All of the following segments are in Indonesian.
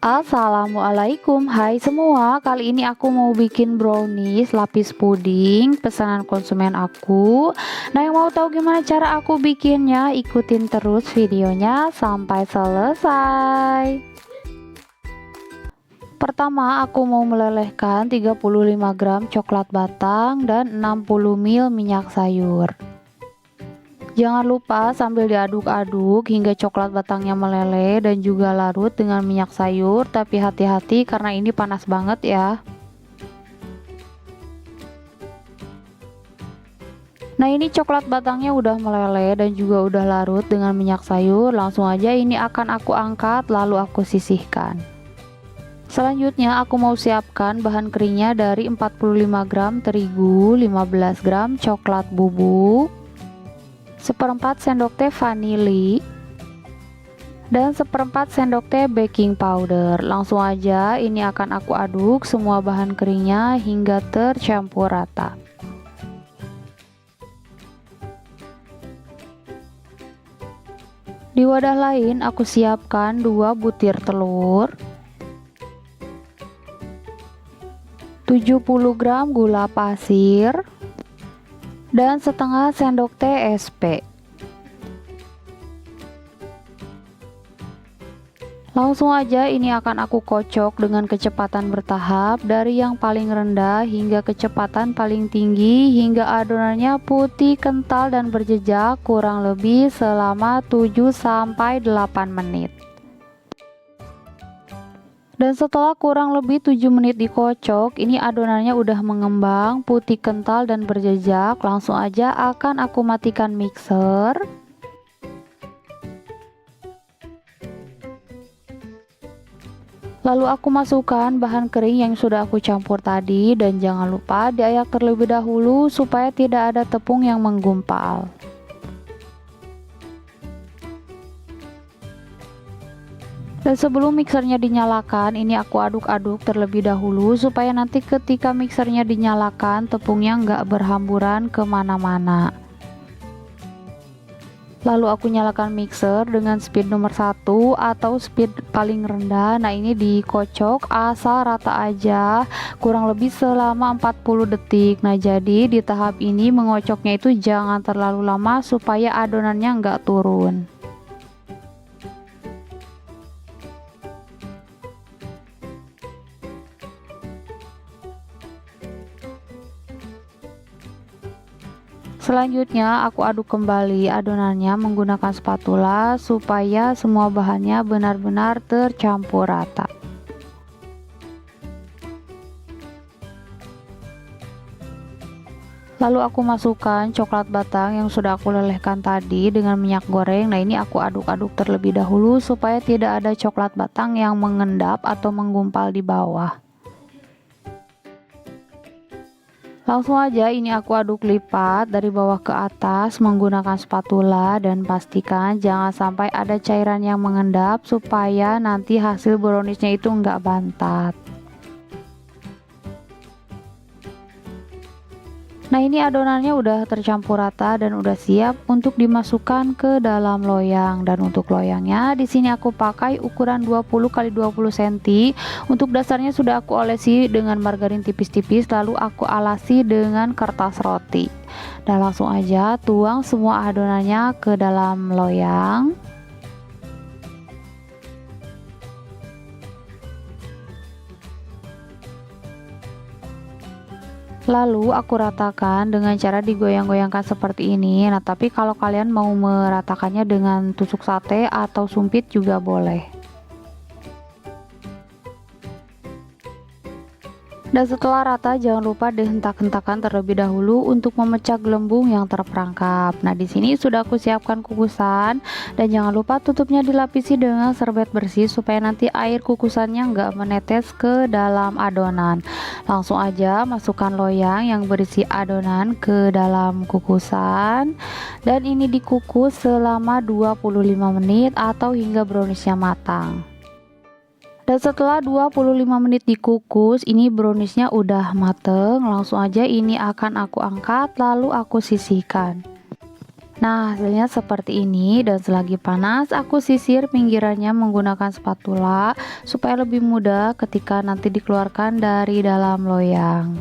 Assalamualaikum, hai semua. Kali ini aku mau bikin brownies lapis puding pesanan konsumen aku. Nah, yang mau tahu gimana cara aku bikinnya, ikutin terus videonya sampai selesai. Pertama, aku mau melelehkan 35 gram coklat batang dan 60 ml minyak sayur. Jangan lupa sambil diaduk-aduk hingga coklat batangnya meleleh dan juga larut dengan minyak sayur, tapi hati-hati karena ini panas banget ya. Nah, ini coklat batangnya udah meleleh dan juga udah larut dengan minyak sayur. Langsung aja ini akan aku angkat lalu aku sisihkan. Selanjutnya aku mau siapkan bahan keringnya dari 45 gram terigu, 15 gram coklat bubuk, seperempat sendok teh vanili, dan seperempat sendok teh baking powder. Langsung aja ini akan aku aduk semua bahan keringnya hingga tercampur rata. Di wadah lain aku siapkan 2 butir telur, 70 gram gula pasir, dan setengah sendok teh SP. Langsung aja ini akan aku kocok dengan kecepatan bertahap dari yang paling rendah hingga kecepatan paling tinggi hingga adonannya putih, kental, dan berjejak kurang lebih selama 7-8 menit. Dan setelah kurang lebih 7 menit dikocok, ini adonannya udah mengembang, putih, kental, dan berjejak. Langsung aja akan aku matikan mixer. Lalu aku masukkan bahan kering yang sudah aku campur tadi, dan jangan lupa diayak terlebih dahulu supaya tidak ada tepung yang menggumpal. Dan sebelum mixernya dinyalakan, ini aku aduk-aduk terlebih dahulu supaya nanti ketika mixernya dinyalakan tepungnya nggak berhamburan kemana-mana. Lalu aku nyalakan mixer dengan speed nomor 1 atau speed paling rendah. Nah, ini dikocok asal rata aja kurang lebih selama 40 detik. Nah, jadi di tahap ini mengocoknya itu jangan terlalu lama supaya adonannya nggak turun. Selanjutnya aku aduk kembali adonannya menggunakan spatula supaya semua bahannya benar-benar tercampur rata. Lalu aku masukkan coklat batang yang sudah aku lelehkan tadi dengan minyak goreng. Nah, ini aku aduk-aduk terlebih dahulu supaya tidak ada coklat batang yang mengendap atau menggumpal di bawah. Langsung aja ini aku aduk lipat dari bawah ke atas menggunakan spatula dan pastikan jangan sampai ada cairan yang mengendap supaya nanti hasil browniesnya itu enggak bantat. Nah, ini adonannya udah tercampur rata dan udah siap untuk dimasukkan ke dalam loyang. Dan untuk loyangnya di sini aku pakai ukuran 20 x 20 cm. Untuk dasarnya sudah aku olesi dengan margarin tipis-tipis lalu aku alasi dengan kertas roti. Dan langsung aja tuang semua adonannya ke dalam loyang. Lalu aku ratakan dengan cara digoyang-goyangkan seperti ini. Nah, tapi kalau kalian mau meratakannya dengan tusuk sate atau sumpit juga boleh. Dan setelah rata jangan lupa dihentak-hentakan terlebih dahulu untuk memecah gelembung yang terperangkap. Nah, di sini sudah aku siapkan kukusan dan jangan lupa tutupnya dilapisi dengan serbet bersih supaya nanti air kukusannya nggak menetes ke dalam adonan. Langsung aja masukkan loyang yang berisi adonan ke dalam kukusan dan ini dikukus selama 25 menit atau hingga browniesnya matang. Dan setelah 25 menit dikukus, ini browniesnya udah mateng. Langsung aja ini akan aku angkat lalu aku sisihkan. Nah, hasilnya seperti ini dan selagi panas aku sisir pinggirannya menggunakan spatula supaya lebih mudah ketika nanti dikeluarkan dari dalam loyang.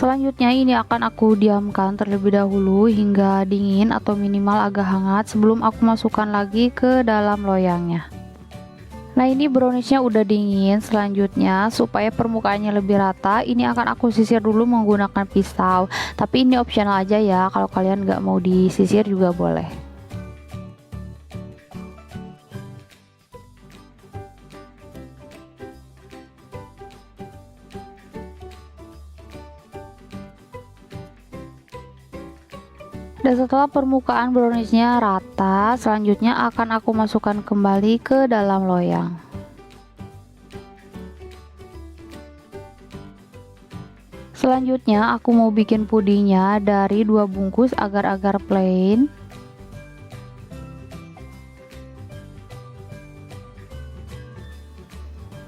Selanjutnya ini akan aku diamkan terlebih dahulu hingga dingin atau minimal agak hangat sebelum aku masukkan lagi ke dalam loyangnya. Nah, ini browniesnya udah dingin. Selanjutnya supaya permukaannya lebih rata, ini akan aku sisir dulu menggunakan pisau. Tapi ini opsional aja ya, kalau kalian nggak mau disisir juga boleh. Dan setelah permukaan browniesnya rata, selanjutnya akan aku masukkan kembali ke dalam loyang. Selanjutnya aku mau bikin pudingnya dari 2 bungkus agar-agar plain.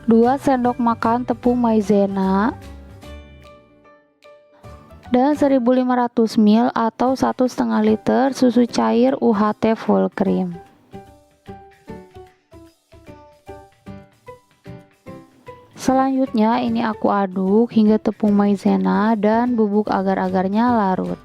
Dua sendok makan tepung maizena dan 1500 ml atau 1,5 liter susu cair UHT full cream. Selanjutnya ini aku aduk hingga tepung maizena dan bubuk agar-agarnya larut.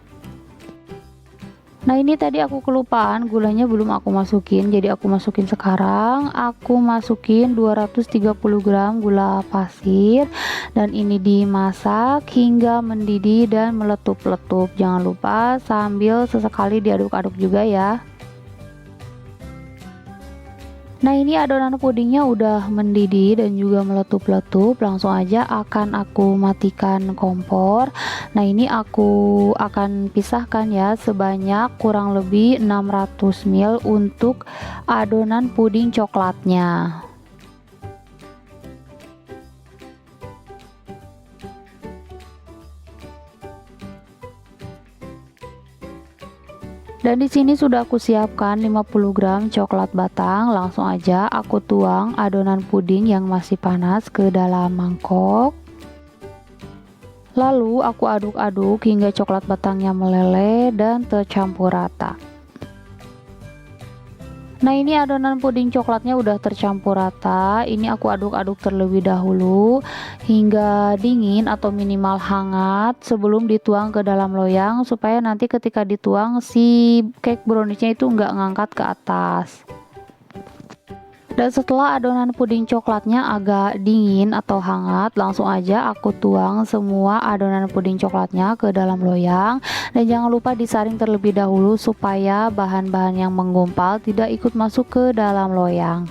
Nah, ini tadi aku kelupaan gulanya belum aku masukin, jadi aku masukin sekarang. Aku masukin 230 gram gula pasir dan ini dimasak hingga mendidih dan meletup-letup. Jangan lupa sambil sesekali diaduk-aduk juga ya. Nah, ini adonan pudingnya udah mendidih dan juga meletup-letup. Langsung aja akan aku matikan kompor. Nah, ini aku akan pisahkan ya sebanyak kurang lebih 600 ml untuk adonan puding coklatnya. Dan di sini sudah aku siapkan 50 gram coklat batang. Langsung aja aku tuang adonan puding yang masih panas ke dalam mangkok. Lalu aku aduk-aduk hingga coklat batangnya meleleh dan tercampur rata. Nah, ini adonan puding coklatnya udah tercampur rata. Ini aku aduk-aduk terlebih dahulu hingga dingin atau minimal hangat sebelum dituang ke dalam loyang supaya nanti ketika dituang si cake browniesnya itu nggak ngangkat ke atas. Dan setelah adonan puding coklatnya agak dingin atau hangat, langsung aja aku tuang semua adonan puding coklatnya ke dalam loyang. Dan jangan lupa disaring terlebih dahulu supaya bahan-bahan yang menggumpal tidak ikut masuk ke dalam loyang.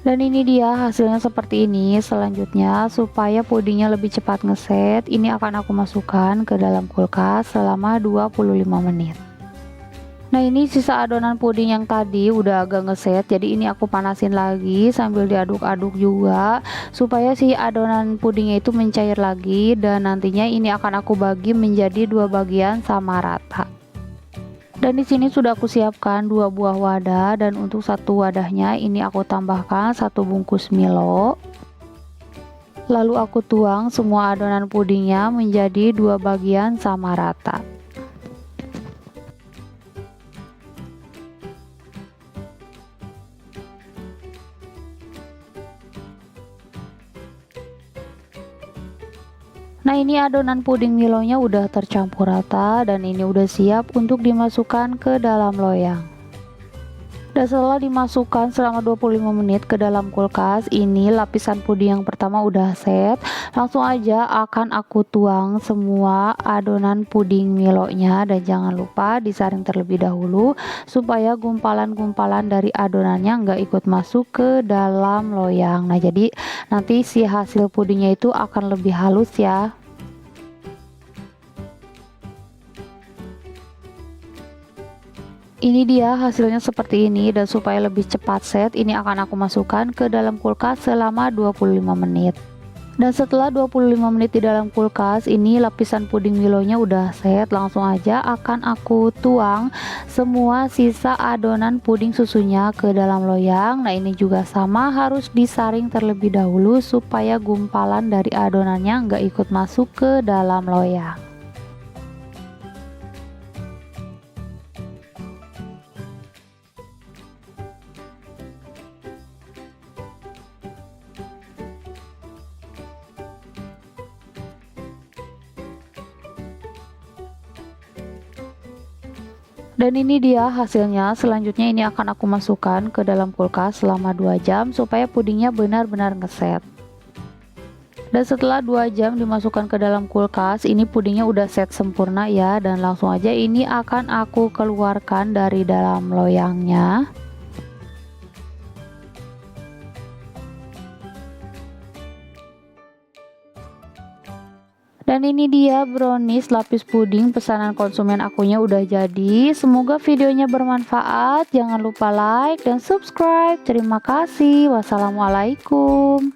Dan ini dia hasilnya seperti ini. Selanjutnya supaya pudingnya lebih cepat ngeset, ini akan aku masukkan ke dalam kulkas selama 25 menit. Nah, ini sisa adonan puding yang tadi udah agak ngeset, jadi ini aku panasin lagi sambil diaduk-aduk juga supaya si adonan pudingnya itu mencair lagi. Dan nantinya ini akan aku bagi menjadi 2 bagian sama rata. Dan di sini sudah aku siapkan 2 buah wadah, dan untuk satu wadahnya ini aku tambahkan 1 bungkus Milo. Lalu aku tuang semua adonan pudingnya menjadi 2 bagian sama rata. Nah, ini adonan puding Milonya udah tercampur rata dan ini udah siap untuk dimasukkan ke dalam loyang. Dan setelah dimasukkan selama 25 menit ke dalam kulkas, ini lapisan puding yang pertama udah set. Langsung aja akan aku tuang semua adonan puding Milonya dan jangan lupa disaring terlebih dahulu supaya gumpalan-gumpalan dari adonannya nggak ikut masuk ke dalam loyang. Nah, jadi nanti si hasil pudingnya itu akan lebih halus ya. Ini dia hasilnya seperti ini, dan supaya lebih cepat set, ini akan aku masukkan ke dalam kulkas selama 25 menit. Dan setelah 25 menit di dalam kulkas, ini lapisan puding Milonya udah set. Langsung aja akan aku tuang semua sisa adonan puding susunya ke dalam loyang. Nah, ini juga sama, harus disaring terlebih dahulu supaya gumpalan dari adonannya nggak ikut masuk ke dalam loyang. Dan ini dia hasilnya. Selanjutnya ini akan aku masukkan ke dalam kulkas selama 2 jam supaya pudingnya benar-benar ngeset. Dan setelah 2 jam dimasukkan ke dalam kulkas, ini pudingnya udah set sempurna ya. Dan langsung aja ini akan aku keluarkan dari dalam loyangnya. Dan ini dia brownies lapis puding pesanan konsumen akunya udah jadi. Semoga videonya bermanfaat. Jangan lupa like dan subscribe. Terima kasih. Wassalamualaikum.